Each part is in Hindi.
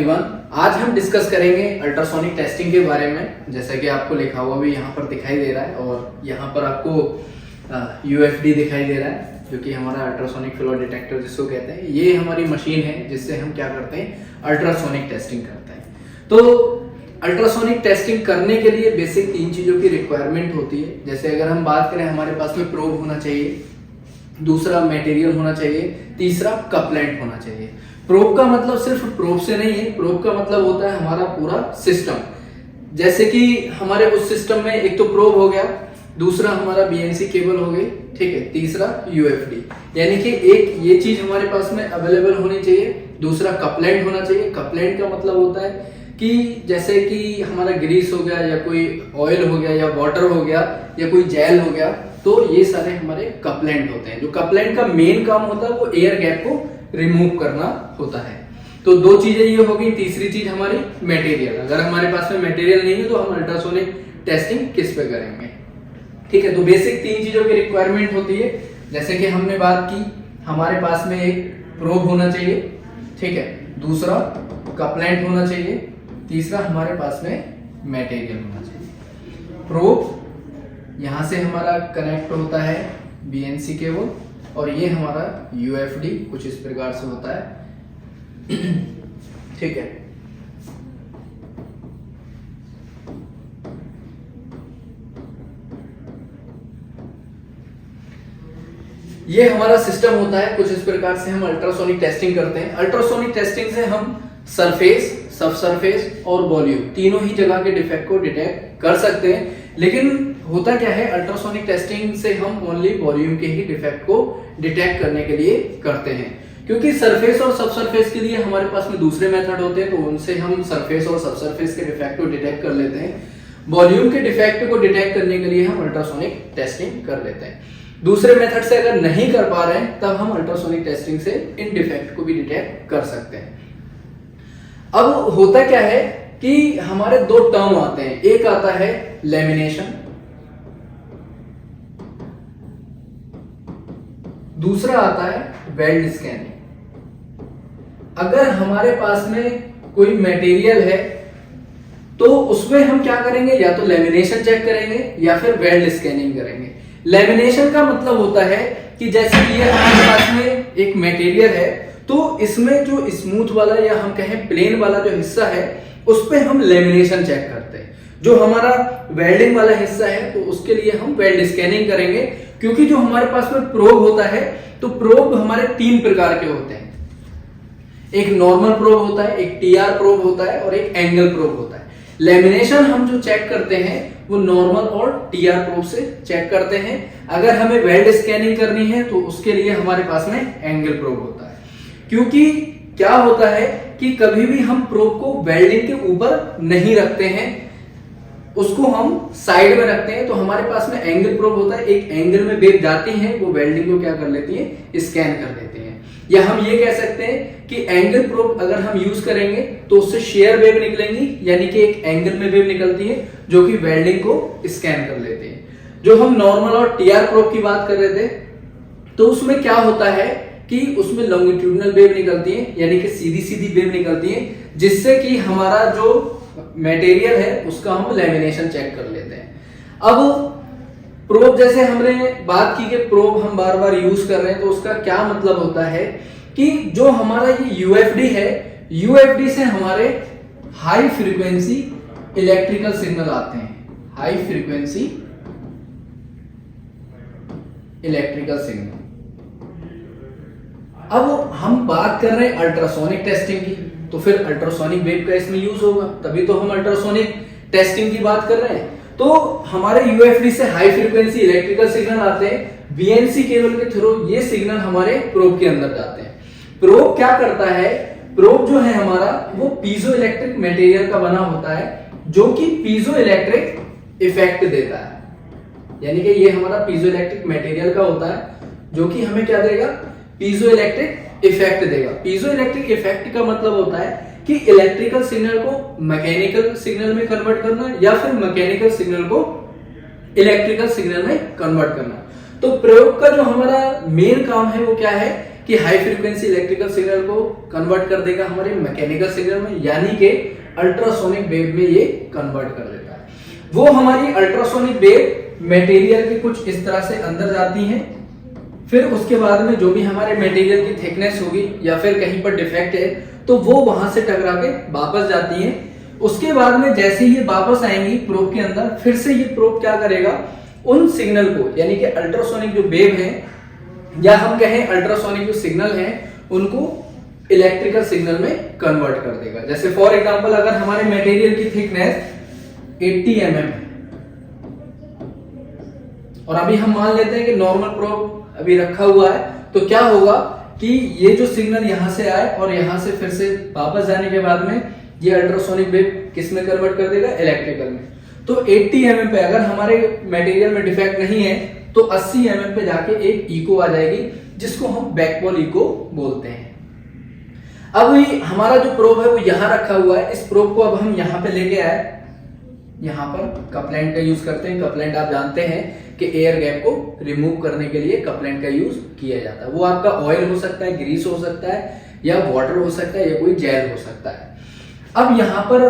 एवरीवन, आज हम डिस्कस करेंगे अल्ट्रासोनिक टेस्टिंग के बारे में। जैसा कि आपको लिखा हुआ भी यहाँ पर दिखाई दे रहा है और यहाँ पर आपको यूएफडी दिखाई दे रहा है, जो कि हमारा अल्ट्रासोनिक फ्लो डिटेक्टर जिसको कहते हैं। ये हमारी मशीन है जिससे हम क्या करते हैं, अल्ट्रासोनिक टेस्टिंग करते हैं। तो अल्ट्रासोनिक टेस्टिंग करने के लिए बेसिक 3 चीजों की रिक्वायरमेंट होती है। जैसे अगर हम बात करें, हमारे पास में प्रोब होना चाहिए, दूसरा मटेरियल होना चाहिए, तीसरा कपलेंट होना चाहिए। प्रोब का मतलब सिर्फ प्रोब से नहीं है, प्रोब का मतलब होता है हमारा पूरा सिस्टम। जैसे कि हमारे उस सिस्टम में एक तो प्रोब हो गया, दूसरा हमारा बीएनसी केबल हो गई, ठीक है, तीसरा यूएफडी। यानी कि एक ये चीज हमारे पास में अवेलेबल होनी चाहिए, दूसरा कपलेंट होना चाहिए। कपलेंट का मतलब होता है कि जैसे कि हमारा ग्रीस हो गया या कोई ऑयल हो गया या वाटर हो गया या कोई जेल हो गया, तो ये सारे हमारे कपलेंट होते हैं। जो कपलेंट का मेन काम होता है वो एयर गैप को रिमूव करना होता है। तो 2 चीजें ये होगी। तीसरी चीज हमारी मटेरियल। अगर हमारे पास में मटेरियल नहीं है तो हम अल्ट्रासोनिक टेस्टिंग किस पे करेंगे, ठीक है। तो बेसिक 3 चीजों की रिक्वायरमेंट होती है। जैसे कि हमने बात की, हमारे पास में एक प्रोब होना चाहिए, ठीक है, दूसरा कपलेंट होना चाहिए, तीसरा हमारे पास में मटेरियल होना चाहिए। प्रोब यहां से हमारा कनेक्ट होता है बीएनसी केबल और ये हमारा यूएफडी कुछ इस प्रकार से होता है, ठीक है। ये हमारा सिस्टम होता है, कुछ इस प्रकार से हम अल्ट्रासोनिक टेस्टिंग करते हैं। अल्ट्रासोनिक टेस्टिंग से हम सरफेस, सब सरफेस और वॉल्यूम तीनों ही जगह के डिफेक्ट को डिटेक्ट कर सकते हैं। लेकिन होता क्या है, अल्ट्रासोनिक टेस्टिंग से हम ओनली वॉल्यूम के ही डिफेक्ट को डिटेक्ट करने के लिए करते हैं, क्योंकि सरफेस और सब सरफेस के लिए हमारे पास में दूसरे मेथड होते हैं, तो उनसे हम सरफेस और सब सरफेस के डिफेक्ट को डिटेक्ट कर लेते हैं। वॉल्यूम के डिफेक्ट को डिटेक्ट करने के लिए हम अल्ट्रासोनिक टेस्टिंग कर लेते हैं। दूसरे मेथड से अगर नहीं कर पा रहे हैं तब हम अल्ट्रासोनिक टेस्टिंग से इन डिफेक्ट को भी डिटेक्ट कर सकते हैं। अब होता क्या है कि हमारे 2 टर्म आते हैं। एक आता है लेमिनेशन, दूसरा आता है वेल्ड स्कैनिंग। अगर हमारे पास में कोई मटेरियल है तो उसमें हम क्या करेंगे, या तो लेमिनेशन चेक करेंगे या फिर वेल्ड स्कैनिंग करेंगे। लेमिनेशन का मतलब होता है कि जैसे ये हमारे पास में एक मटेरियल है, तो इसमें जो स्मूथ वाला या हम कहें प्लेन वाला जो हिस्सा है उस पे हम लेमिनेशन चेक करते हैं। जो हमारा वेल्डिंग वाला हिस्सा है तो उसके लिए हम वेल्ड स्कैनिंग करेंगे, क्योंकि जो हमारे पास में प्रोब होता है तो प्रोब हमारे 3 प्रकार के होते हैं। एक नॉर्मल प्रोब होता है, एक टीआर प्रोब होता है और एक एंगल प्रोब होता है। लेमिनेशन हम जो चेक करते हैं वो नॉर्मल और टीआर प्रोब से चेक करते हैं। अगर हमें वेल्ड स्कैनिंग करनी है तो उसके लिए हमारे पास में एंगल प्रोब होता है, क्योंकि क्या होता है कि कभी भी हम प्रोब को वेल्डिंग के ऊपर नहीं रखते हैं, उसको हम साइड में रखते हैं। तो हमारे पास में एंगल प्रोब होता है, एक एंगल में वेव जाती है, वो वेल्डिंग को क्या कर लेती है, स्कैन कर लेती है। या हम ये कह सकते हैं कि एंगल प्रोब अगर हम यूज करेंगे तो उससे शेयर वेव निकलेंगी, यानी कि एक एंगल में वेव निकलती है जो कि वेल्डिंग को स्कैन कर लेते हैं। जो हम नॉर्मल और टीआर प्रोब की बात कर रहे थे, तो उसमें क्या होता है कि उसमें लॉन्गिट्यूडनल वेव निकलती है, यानी कि सीधी सीधी वेव निकलती है, जिससे कि हमारा जो मटेरियल है उसका हम लेमिनेशन चेक कर लेते हैं। अब प्रोब, जैसे हमने बात की कि प्रोब हम बार बार यूज कर रहे हैं, तो उसका क्या मतलब होता है कि जो हमारा ये यूएफडी है, यूएफडी से हमारे हाई फ्रीक्वेंसी इलेक्ट्रिकल सिग्नल आते हैं। High frequency electrical signal. अब हम बात कर रहे हैं अल्ट्रासोनिक टेस्टिंग की, तो फिर अल्ट्रासोनिक वेव का इसमें यूज होगा, तभी तो हम अल्ट्रासोनिक टेस्टिंग की बात कर रहे हैं। तो हमारे यूएफडी से हाई फ्रीक्वेंसी इलेक्ट्रिकल सिग्नल आते हैं, बीएनसी केबल के थ्रू ये सिग्नल हमारे प्रोब के अंदर जाते हैं। प्रोब क्या करता है, प्रोब जो है हमारा वो पीजो इलेक्ट्रिक मटेरियल का बना होता है, जो कि पीजो इलेक्ट्रिक इफेक्ट देता है। यानी कि ये हमारा पीजो इलेक्ट्रिक मटेरियल का होता है, जो कि हमें क्या देगा, पीजो इलेक्ट्रिक इफेक्ट देगा। पीजो इलेक्ट्रिक इफेक्ट का मतलब होता है कि इलेक्ट्रिकल सिग्नल को मैकेनिकल सिग्नल में कन्वर्ट करना या फिर मैकेनिकल सिग्नल को इलेक्ट्रिकल सिग्नल में कन्वर्ट करना। तो प्रयोग का जो हमारा मेन काम है वो क्या है कि हाई फ्रीक्वेंसी इलेक्ट्रिकल सिग्नल को कन्वर्ट कर देगा हमारे मैकेनिकल सिग्नल में, यानी कि अल्ट्रासोनिक वेव में ये कन्वर्ट कर देता है। वो हमारी अल्ट्रासोनिक वेव मटेरियल की कुछ इस तरह से अंदर जाती हैं, फिर उसके बाद में जो भी हमारे मटेरियल की थिकनेस होगी या फिर कहीं पर डिफेक्ट है तो वो वहां से टकरा के वापस जाती हैं। उसके बाद में जैसे ही ये वापस आएंगी प्रोब के अंदर, फिर से ये प्रोब क्या करेगा, उन सिग्नल को यानी कि अल्ट्रासोनिक जो वेव है या हम कहें अल्ट्रासोनिक जो सिग्नल है उनको इलेक्ट्रिकल सिग्नल में कन्वर्ट कर देगा। जैसे फॉर एग्जांपल अगर हमारे मटेरियल की थिकनेस 80 mm है और अभी हम मान लेते हैं कि नॉर्मल प्रोब अभी रखा हुआ है, तो क्या होगा कि ये जो सिग्नल यहां से आए और यहां से फिर से वापस जाने के बाद में ये अल्ट्रासोनिक वेव किस में कन्वर्ट कर देगा, इलेक्ट्रिकल में। तो 80 mm पे अगर हमारे मटेरियल में डिफेक्ट नहीं है तो 80 mm पे जाके एक इको आ जाएगी जिसको हम बैकपोल इको बोलते हैं। अब ये हमारा जो प्रोब है वो यहां रखा हुआ है, इस प्रोब को अब हम यहां पे लेके आए, यहां पर कपलैंड का यूज करते हैं। कपलैंड आप जानते हैं कि एयर गैप को रिमूव करने के लिए कपलैंड का यूज किया जाता है। वो आपका ऑयल हो सकता है, ग्रीस हो सकता है या वाटर हो सकता है या कोई जेल हो सकता है। अब यहां पर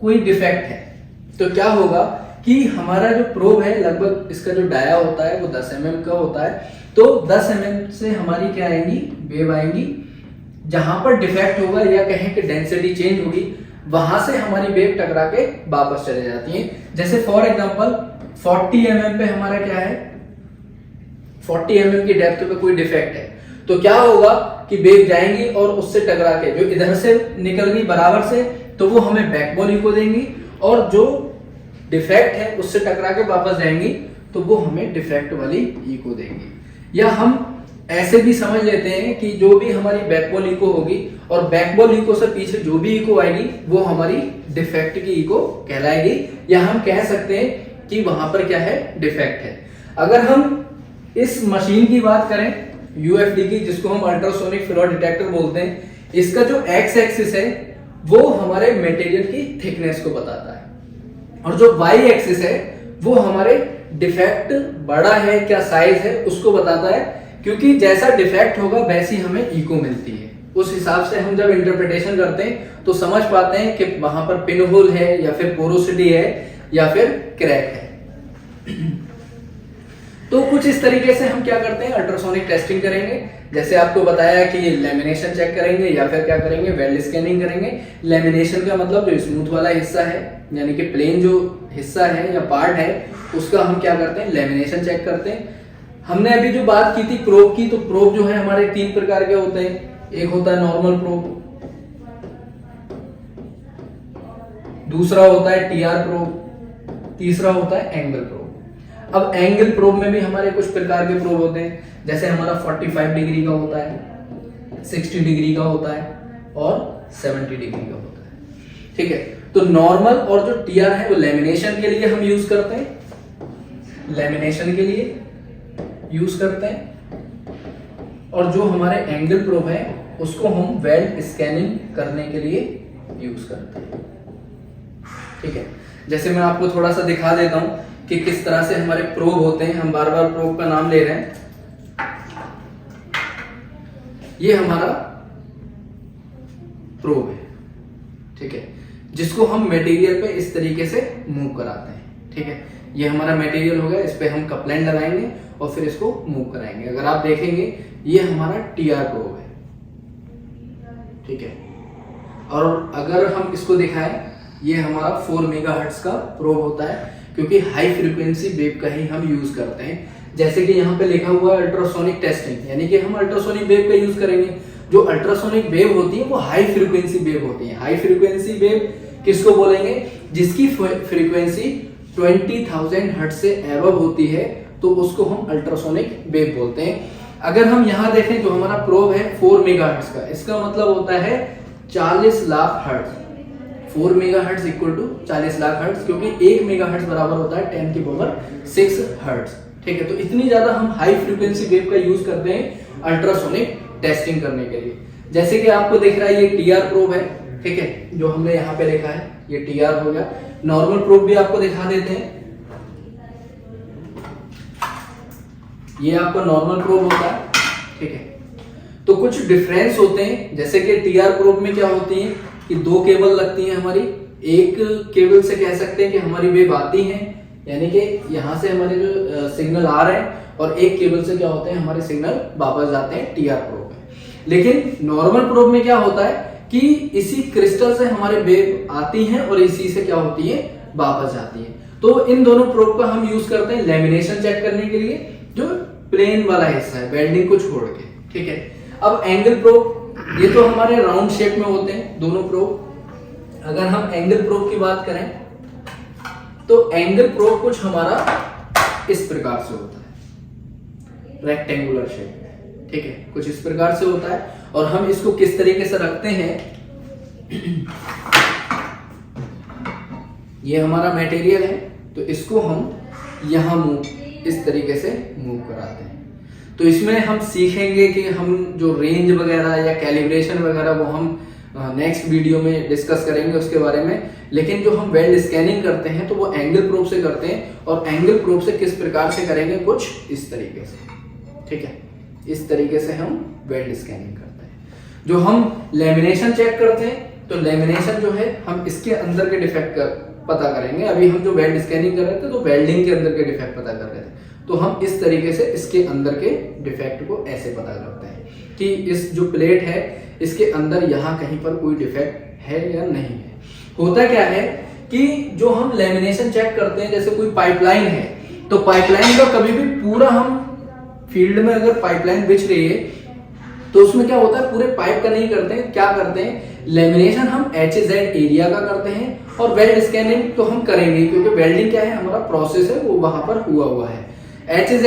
कोई डिफेक्ट है तो क्या होगा कि हमारा जो प्रोब है लगभग इसका जो डाया होता है वो 10 mm का होता है, तो 10 mm से हमारी क्या आएंगी, वेव आएंगी। जहां पर डिफेक्ट होगा या कहें कि डेंसिटी चेंज होगी वहां से हमारी वेव टकरा के वापस चले जाती है। जैसे फॉर एग्जांपल 40 mm पे हमारा क्या है, 40 mm की डेप्थ पे कोई डिफेक्ट है तो क्या होगा कि वेव जाएंगी और उससे टकरा के जो इधर से निकल गई बराबर से तो वो हमें बैकबोन इको देंगी, और जो डिफेक्ट है उससे टकरा के वापस जाएंगी तो वो हमें डिफेक्ट वाली इको देंगी। या हम ऐसे भी समझ लेते हैं कि जो भी हमारी बैकबोन इको होगी और बैकबोन इको से पीछे जो भी इको आएगी वो हमारी डिफेक्ट की इको कहलाएगी, या हम कह सकते हैं कि वहां पर क्या है, डिफेक्ट है। अगर हम इस मशीन की बात करें यूएफडी की, जिसको हम अल्ट्रासोनिक फ्लोर डिटेक्टर बोलते हैं, इसका जो एक्स एक्सिस है वो हमारे मटेरियल की थिकनेस को बताता है और जो वाई एक्सिस है वो हमारे डिफेक्ट बड़ा है क्या साइज है उसको बताता है, क्योंकि जैसा डिफेक्ट होगा वैसी हमें इको मिलती है। उस हिसाब से हम जब इंटरप्रिटेशन करते हैं तो समझ पाते हैं कि वहां पर पिन होल है या फिर पोरोसिटी है या फिर क्रैक है। तो कुछ इस तरीके से हम क्या करते हैं, अल्ट्रासोनिक टेस्टिंग करेंगे। जैसे आपको बताया कि लेमिनेशन चेक करेंगे या फिर क्या करेंगे, वेल्ड स्कैनिंग करेंगे। लेमिनेशन का मतलब जो स्मूथ वाला हिस्सा है यानी कि प्लेन जो हिस्सा है या पार्ट है उसका हम क्या करते हैं, लेमिनेशन चेक करते हैं। हमने अभी जो बात की थी प्रोब की, तो प्रोब जो है हमारे 3 प्रकार के होते हैं। एक होता है नॉर्मल प्रोब, दूसरा होता है टीआर प्रोब, तीसरा होता है एंगल प्रोब। अब एंगल प्रोब में भी हमारे कुछ प्रकार के प्रोब होते हैं, जैसे हमारा 45 डिग्री का होता है, 60 डिग्री का होता है और 70 डिग्री का होता है। ठीक है, तो नॉर्मल और जो टीआर है वो लेमिनेशन के लिए हम यूज करते हैं, लेमिनेशन के लिए यूज करते हैं, और जो हमारे एंगल प्रोब है उसको हम वेल्ड स्कैनिंग करने के लिए यूज करते हैं। ठीक है, जैसे मैं आपको थोड़ा सा दिखा देता हूं कि किस तरह से हमारे प्रोब होते हैं। हम बार बार प्रोब का नाम ले रहे हैं। ये हमारा प्रोब है, ठीक है, जिसको हम मटेरियल पे इस तरीके से मूव कराते हैं। ठीक है, ये हमारा मटेरियल हो गया, इस पे हम कपलैंड लगाएंगे और फिर इसको मूव कराएंगे। अगर आप देखेंगे ये हमारा टीआर प्रोब है। ठीक है, और अगर हम इसको दिखाएं, ये हमारा 4 मेगाहर्ट्ज का प्रोब होता है, क्योंकि हाई फ्रीक्वेंसी वेव का ही हम यूज करते हैं। जैसे कि यहाँ पे लिखा हुआ है अल्ट्रासोनिक टेस्टिंग, यानी कि हम अल्ट्रासोनिक वेव का यूज करेंगे। जो अल्ट्रासोनिक वेव होती है वो हाई फ्रीक्वेंसी वेव होती है। हाई फ्रीक्वेंसी वेव किसको बोलेंगे, जिसकी फ्रीक्वेंसी 20,000 हर्ट्ज से एबव होती है तो उसको हम अल्ट्रासोनिक वेव बोलते हैं। अगर हम यहाँ देखें तो हमारा प्रोब है 4 मेगाहर्ट्ज का, इसका मतलब होता है 40 lakh hertz. 4 megahertz equal to 40 lakh hertz, क्योंकि 1 मेगाहर्ट्ज बराबर होता है 10 की पावर 6 हर्ट्ज। ठीक है, तो इतनी ज्यादा हम हाई फ्रीक्वेंसी वेव का यूज करते हैं अल्ट्रासोनिक टेस्टिंग करने के लिए। जैसे कि आपको दिख रहा है ये टीआर प्रोब है, ठीक है, जो हमने यहाँ पे लिखा है ये टीआर हो गया। नॉर्मल प्रोब भी आपको दिखा देते हैं, ये आपका नॉर्मल प्रोब होता है। ठीक है, तो कुछ डिफरेंस होते हैं, जैसे कि टीआर प्रोब में क्या होती है कि 2 केबल लगती हैं हमारी। एक केबल से कह सकते हैं कि हमारी वेव आती है, यानी कि यहां से हमारे जो सिग्नल आ रहे हैं, और एक केबल से क्या होते हैं हमारे सिग्नल वापस जाते हैं टीआर प्रोब में। लेकिन नॉर्मल प्रोब में क्या होता है कि इसी क्रिस्टल से हमारे वेव आती हैं और इसी से क्या होती है वापस जाती है। तो इन दोनों प्रोब का हम यूज करते हैं लेमिनेशन चेक करने के लिए, जो प्लेन वाला हिस्सा है वेल्डिंग को छोड़ के, ठीक है। अब एंगल प्रोब, ये तो हमारे राउंड शेप में होते हैं दोनों प्रोब। अगर हम एंगल प्रोब की बात करें तो एंगल प्रोब कुछ हमारा इस प्रकार से होता है, रेक्टेंगुलर शेप, ठीक है, कुछ इस प्रकार से होता है। और हम इसको किस तरीके से रखते हैं, ये हमारा मटेरियल है, तो इसको हम यहां मूव इस तरीके से मूव कराते हैं। तो इसमें हम सीखेंगे कि हम जो रेंज वगैरह या कैलिब्रेशन वगैरह वो हम नेक्स्ट वीडियो में डिस्कस करेंगे उसके बारे में। लेकिन जो हम वेल्ड स्कैनिंग करते हैं तो वो एंगल प्रोब से करते हैं, और एंगल प्रोब से किस प्रकार से करेंगे, कुछ इस तरीके से, ठीक है। इस तरीके से हम वेल्ड स्कैनिंग करते हैं। जो हम लेमिनेशन चेक करते हैं तो लेमिनेशन जो है हम इसके अंदर के डिफेक्ट पता करेंगे। अभी हम जो वेल्ड स्कैनिंग कर रहे थे तो वेल्डिंग के अंदर के डिफेक्ट पता कर रहे थे, तो हम इस तरीके से इसके अंदर के डिफेक्ट को ऐसे पता करते हैं कि इस जो प्लेट है इसके अंदर यहाँ कहीं पर कोई डिफेक्ट है या नहीं है। होता क्या है कि जो हम लेमिनेशन चेक करते हैं, जैसे कोई पाइपलाइन है तो पाइपलाइन का कभी भी पूरा हम फील्ड में अगर पाइपलाइन बिछ रही है तो उसमें क्या होता है, पूरे पाइप का नहीं करते हैं, क्या करते हैं, लेमिनेशन हम HZ एरिया का करते हैं, और वेल्ड स्कैनिंग तो हम करेंगे क्योंकि वेल्डिंग क्या है हमारा प्रोसेस है वो वहां पर हुआ है। HZ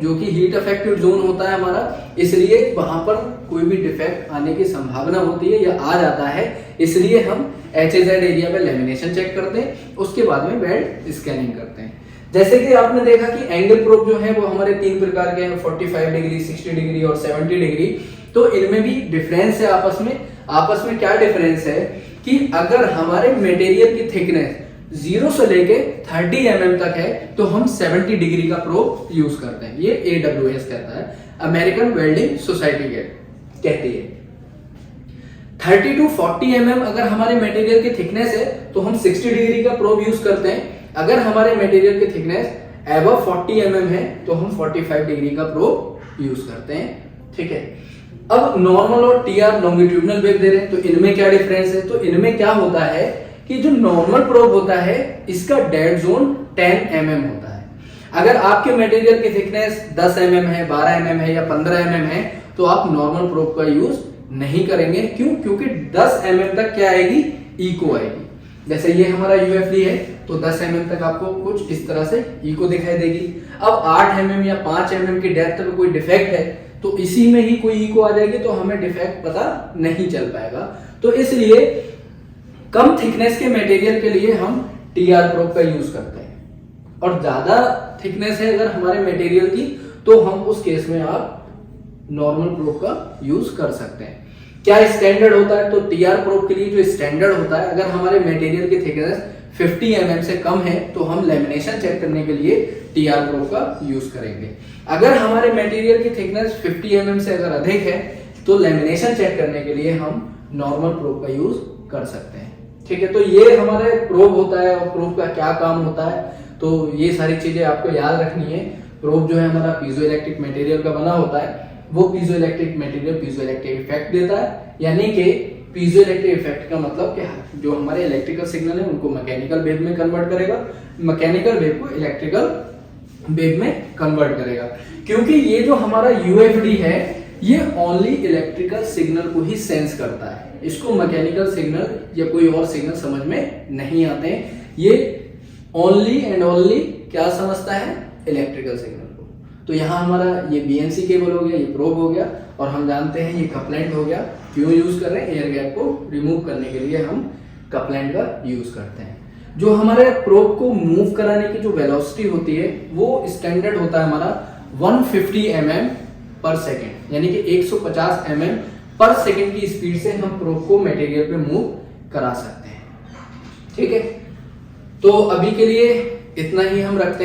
जो कि हीट अफेक्टेड जोन होता है हमारा, इसलिए वहां पर कोई भी डिफेक्ट आने की संभावना होती है या आ जाता है, इसलिए हम HZ एरिया में लेमिनेशन चेक करते हैं, उसके बाद में वेल्ड स्कैनिंग करते हैं। जैसे कि आपने देखा कि एंगल प्रोब जो है वो हमारे 3 प्रकार के हैं, 45 डिग्री, 60 डिग्री और 70 डिग्री। तो इनमें भी डिफरेंस है आपस में क्या डिफरेंस है कि अगर हमारे मटेरियल की थिकनेस 0 से लेके 30 mm तक है तो हम 70 डिग्री का प्रोब यूज करते हैं। ये AWS कहता है, अमेरिकन वेल्डिंग सोसाइटी कहती है। 30 to 40 mm अगर हमारे मटेरियल की थिकनेस है तो हम 60 डिग्री का प्रोब यूज करते हैं। अगर हमारे मटेरियल की थिकनेस अबव 40 mm है तो हम 45 डिग्री का प्रोब यूज करते हैं, ठीक है। अब नॉर्मल और टीआर लॉन्गिट्यूडनल वेव दे रहे हैं, तो इनमें क्या डिफरेंस है, तो इनमें क्या होता है कि जो नॉर्मल प्रोब होता है इसका डेड जोन 10 mm होता है। अगर आपके मटेरियल की थिकनेस 10 mm है, 12 mm है या 15 mm है तो आप नॉर्मल प्रोब का यूज नहीं करेंगे। क्यों? क्योंकि 10 mm तक क्या आएगी, इको आएगी। जैसे ये हमारा यूएफडी है तो 10 mm तक आपको कुछ इस तरह से इको दिखाई देगी। अब 8 mm या 5 mm की डेप्थ में कोई डिफेक्ट है तो इसी में ही कोई इको आ जाएगी, तो हमें डिफेक्ट पता नहीं चल पाएगा। तो इसलिए कम थिकनेस के मटेरियल के लिए हम टीआर प्रोब का यूज करते हैं, और ज्यादा थिकनेस है अगर हमारे मटेरियल की तो हम उस केस में आप नॉर्मल प्रोब का यूज कर सकते हैं। क्या स्टैंडर्ड होता है, तो टीआर प्रोब के लिए जो स्टैंडर्ड होता है, अगर हमारे मटेरियल की थिकनेस 50 mm से कम है तो हम लेमिनेशन चेक करने के लिए टीआर प्रोब का यूज करेंगे। अगर हमारे मटेरियल की थिकनेस 50 mm से अगर अधिक है तो लेमिनेशन चेक करने के लिए हम नॉर्मल प्रोब का यूज कर सकते हैं, ठीक है। तो ये हमारे प्रोब होता है, और प्रोब का क्या काम होता है, तो ये सारी चीजें आपको याद रखनी है। प्रोब जो है हमारा पीजोइलेक्ट्रिक मटेरियल का बना होता है, वो पीजोइलेक्ट्रिक मटेरियल पीजोइलेक्ट्रिक इफेक्ट देता है, यानी कि पीजोइलेक्ट्रिक इफेक्ट का मतलब क्या है, जो हमारे इलेक्ट्रिकल सिग्नल है उनको मैकेनिकल वेव में कन्वर्ट करेगा, मैकेनिकल वेव को इलेक्ट्रिकल वेव में कन्वर्ट करेगा। क्योंकि ये जो हमारा यूएफडी है ये ओनली इलेक्ट्रिकल सिग्नल को ही सेंस करता है, इसको मैकेनिकल सिग्नल या कोई और सिग्नल समझ में नहीं आते हैं। ये ओनली एंड ओनली क्या समझता है, इलेक्ट्रिकल सिग्नल को। तो यहाँ हमारा ये बीएनसी केबल हो गया, ये प्रोब हो गया, और हम जानते हैं ये कपलेंट हो गया। क्यों यूज कर रहे हैं, एयर गैप को रिमूव करने के लिए हम कपलेंट का यूज करते हैं। जो हमारे प्रोब को मूव कराने की जो वेलोसिटी होती है वो स्टैंडर्ड होता है हमारा 150 mm पर सेकेंड, यानी कि 150 mm पर सेकेंड की स्पीड से हम प्रोब को मटेरियल पे मूव करा सकते हैं, ठीक है। तो अभी के लिए इतना ही हम रखते हैं।